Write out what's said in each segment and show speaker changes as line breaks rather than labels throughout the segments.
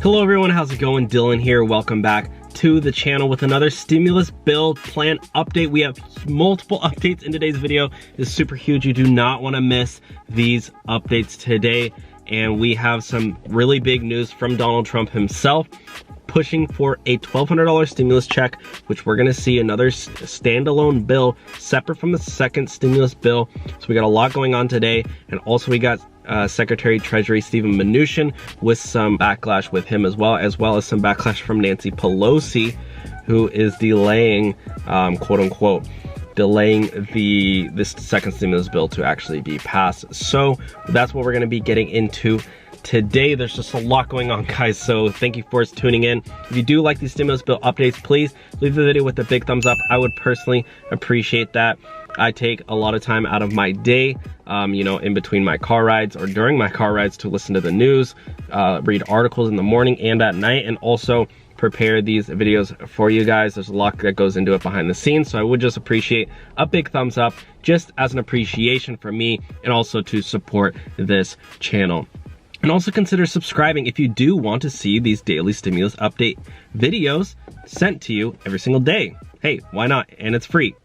Hello everyone, how's it going? Dylan here. Welcome back to the channel with another stimulus bill plan update. We have multiple updates in today's video. It's super huge. You do not want to miss these updates today. And we have some really big news from Donald Trump himself, pushing for a $1,200 stimulus check, which we're gonna see another standalone bill separate from the second stimulus bill. So we got a lot going on today. And also we got Secretary Treasury Stephen Mnuchin with some backlash with him as well as some backlash from Nancy Pelosi, who is delaying, quote unquote, delaying this second stimulus bill to actually be passed. So that's what we're going to be getting into today. There's just a lot going on, guys, so thank you for tuning in. If you do like these stimulus bill updates, please leave the video with a big thumbs up. I would personally appreciate that. I take a lot of time out of my day, you know, in between my car rides or during my car rides to listen to the news, read articles in the morning and at night, and also prepare these videos for you guys. There's a lot that goes into it behind the scenes, so I would just appreciate a big thumbs up just as an appreciation for me and also to support this channel. And also consider subscribing if you do want to see these daily stimulus update videos sent to you every single day. Hey, why not? And it's free.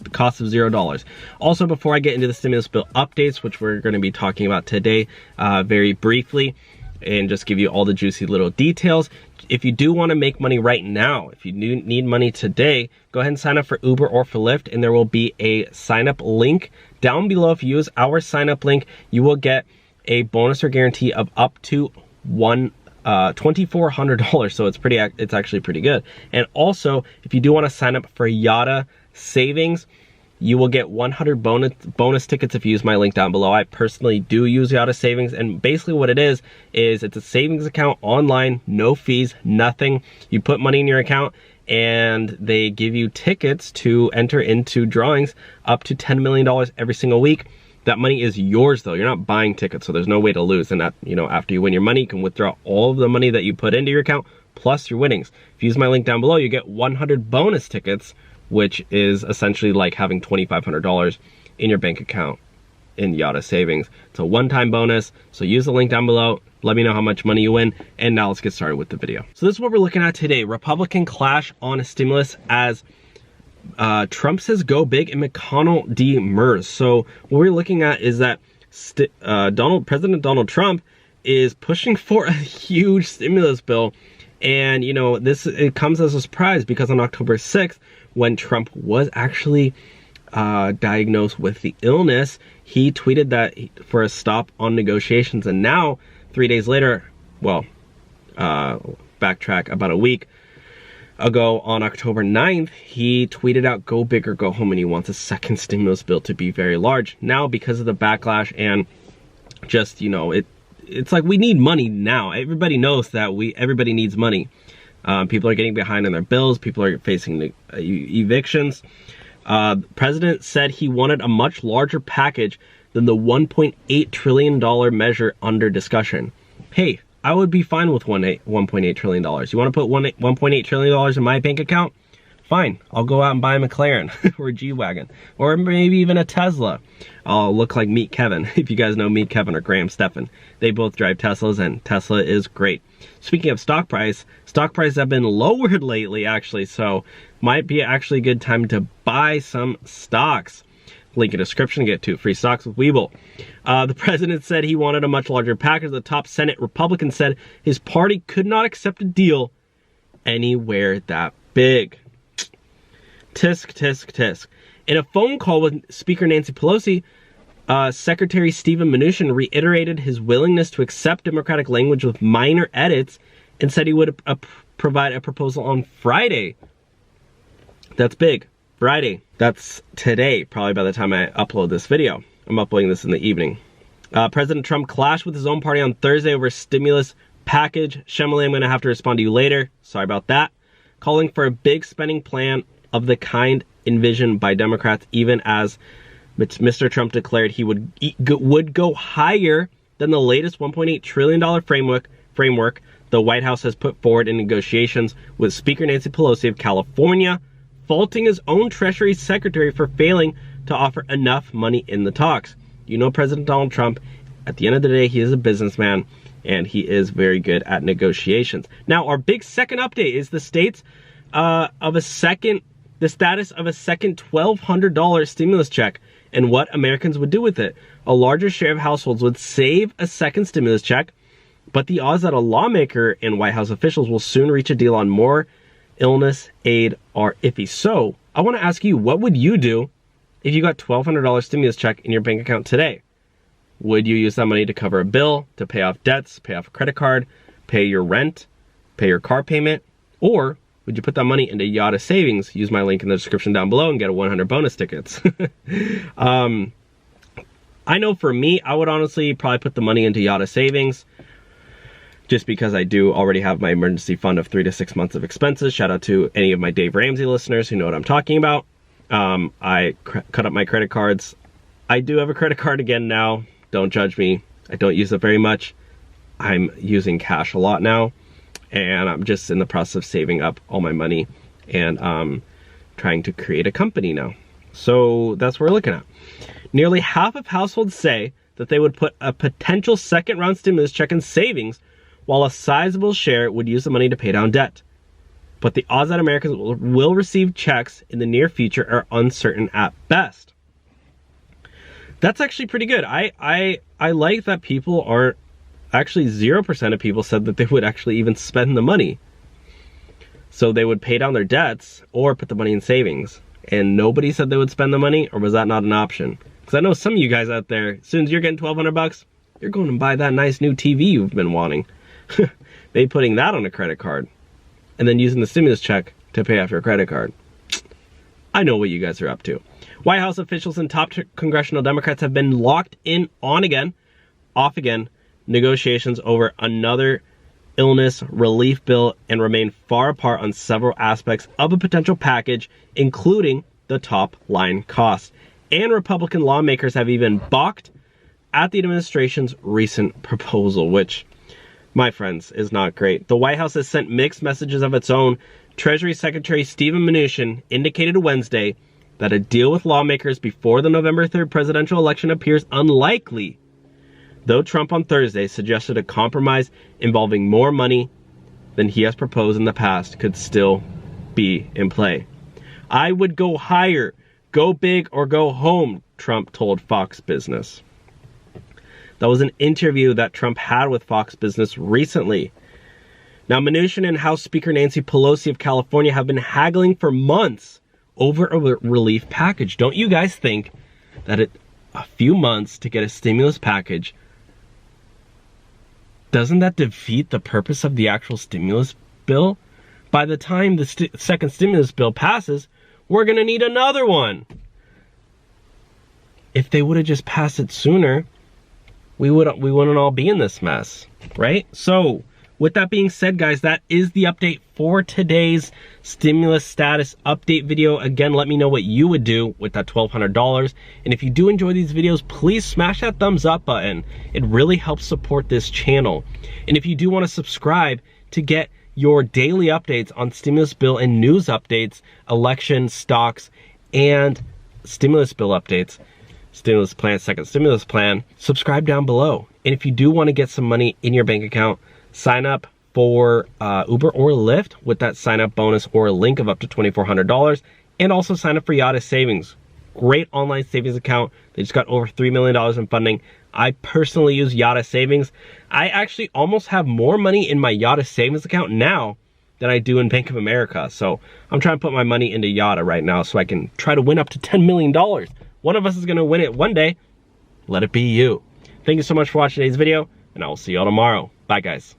The cost of $0. Also, before I get into the stimulus bill updates, which we're going to be talking about today very briefly, and just give you all the juicy little details, if you do want to make money right now, if you need money today, go ahead and sign up for Uber or for Lyft, and there will be a sign up link down below. If you use our sign up link, you will get a bonus or guarantee of up to $2,400. So it's actually pretty good. And also, if you do want to sign up for Yada Savings, you will get 100 bonus tickets if you use my link down below. I personally do use Yada Savings, and basically what it is it's a savings account online, no fees, nothing. You put money in your account and they give you tickets to enter into drawings up to $10 million every single week. That money is yours though. You're not buying tickets, so there's no way to lose. And that, you know, after you win your money, you can withdraw all of the money that you put into your account plus your winnings. If you use my link down below, you get 100 bonus tickets, which is essentially like having $2,500 in your bank account in Yada Savings. It's a one-time bonus, so use the link down below. Let me know how much money you win, and now let's get started with the video. So this is what we're looking at today. Republican clash on stimulus as Trump says go big and McConnell demurs. So what we're looking at is that President Donald Trump is pushing for a huge stimulus bill. And, you know, it comes as a surprise because on October 6th, when Trump was actually diagnosed with the illness, he tweeted that for a stop on negotiations. And now, 3 days later, well, backtrack about a week ago on October 9th, he tweeted out go big or go home, and he wants a second stimulus bill to be very large. Now, because of the backlash and just, you know, it's like we need money now. Everybody knows that everybody needs money. People are getting behind on their bills. People are facing evictions. The president said he wanted a much larger package than the $1.8 trillion measure under discussion. Hey, I would be fine with $1.8 trillion. You want to put $1.8 trillion in my bank account? Fine, I'll go out and buy a McLaren or a G-Wagon, or maybe even a Tesla. I'll look like Meet Kevin. If you guys know Meet Kevin or Graham Stephan, they both drive Teslas, and Tesla is great. Speaking of stock prices have been lowered lately, actually, so might be actually a good time to buy some stocks. Link in description, get 2 free stocks with Webull. The president said he wanted a much larger package. The top Senate Republican said his party could not accept a deal anywhere that big. Tisk, tisk, tisk. In a phone call with Speaker Nancy Pelosi, Secretary Stephen Mnuchin reiterated his willingness to accept Democratic language with minor edits and said he would provide a proposal on Friday. That's big. Friday. That's today, probably by the time I upload this video. I'm uploading this in the evening. President Trump clashed with his own party on Thursday over stimulus package. Shemley, I'm going to have to respond to you later. Sorry about that. Calling for a big spending plan of the kind envisioned by Democrats, even as Mr. Trump declared he would go higher than the latest $1.8 trillion framework the White House has put forward in negotiations with Speaker Nancy Pelosi of California, faulting his own Treasury Secretary for failing to offer enough money in the talks. You know President Donald Trump At the end of the day, he is a businessman, and he is very good at negotiations. Now, our big second update is the status of a second $1,200 stimulus check and what Americans would do with it. A larger share of households would save a second stimulus check, but the odds that a lawmaker and White House officials will soon reach a deal on more illness aid are iffy. So, I want to ask you, what would you do if you got $1,200 stimulus check in your bank account today? Would you use that money to cover a bill, to pay off debts, pay off a credit card, pay your rent, pay your car payment? Or would you put that money into Yada Savings? Use my link in the description down below and get a 100 bonus tickets. I know for me, I would honestly probably put the money into Yada Savings, just because I do already have my emergency fund of 3 to 6 months of expenses. Shout out to any of my Dave Ramsey listeners who know what I'm talking about. I cut up my credit cards. I do have a credit card again now. Don't judge me. I don't use it very much. I'm using cash a lot now, and I'm just in the process of saving up all my money and trying to create a company now. So that's what we're looking at. Nearly half of households say that they would put a potential second round stimulus check in savings, while a sizable share would use the money to pay down debt. But the odds that Americans will receive checks in the near future are uncertain at best. That's actually pretty good. I like that people aren't, actually 0% of people said that they would actually even spend the money. So they would pay down their debts or put the money in savings. And nobody said they would spend the money, or was that not an option? Because I know some of you guys out there, as soon as you're getting $1,200, you're going to buy that nice new TV you've been wanting. They putting that on a credit card and then using the stimulus check to pay off your credit card. I know what you guys are up to. White House officials and top congressional Democrats have been locked in on again, off again, negotiations over another illness relief bill and remain far apart on several aspects of a potential package, including the top line costs. And Republican lawmakers have even balked at the administration's recent proposal, which, my friends, is not great. The White House has sent mixed messages of its own. Treasury Secretary Steven Mnuchin indicated Wednesday that a deal with lawmakers before the November 3rd presidential election appears unlikely, though Trump on Thursday suggested a compromise involving more money than he has proposed in the past could still be in play. I would go higher, go big, or go home, Trump told Fox Business. That was an interview that Trump had with Fox Business recently. Now, Mnuchin and House Speaker Nancy Pelosi of California have been haggling for months over a relief package. Don't you guys think that a few months to get a stimulus package, doesn't that defeat the purpose of the actual stimulus bill? By the time the second stimulus bill passes, we're going to need another one. If they would have just passed it sooner, we wouldn't all be in this mess, right? So, with that being said, guys, that is the update for today's stimulus status update video. Again, let me know what you would do with that $1,200. And if you do enjoy these videos, please smash that thumbs up button. It really helps support this channel. And if you do want to subscribe to get your daily updates on stimulus bill and news updates, election, stocks, and stimulus bill updates, stimulus plan, second stimulus plan, subscribe down below. And if you do want to get some money in your bank account, sign up for Uber or Lyft with that sign up bonus or a link of up to $2,400, and also sign up for Yada Savings. Great online savings account. They just got over $3 million in funding. I personally use Yada Savings. I actually almost have more money in my Yada Savings account now than I do in Bank of America. So I'm trying to put my money into Yada right now so I can try to win up to $10 million. One of us is going to win it one day. Let it be you. Thank you so much for watching today's video, and I will see you all tomorrow. Bye, guys.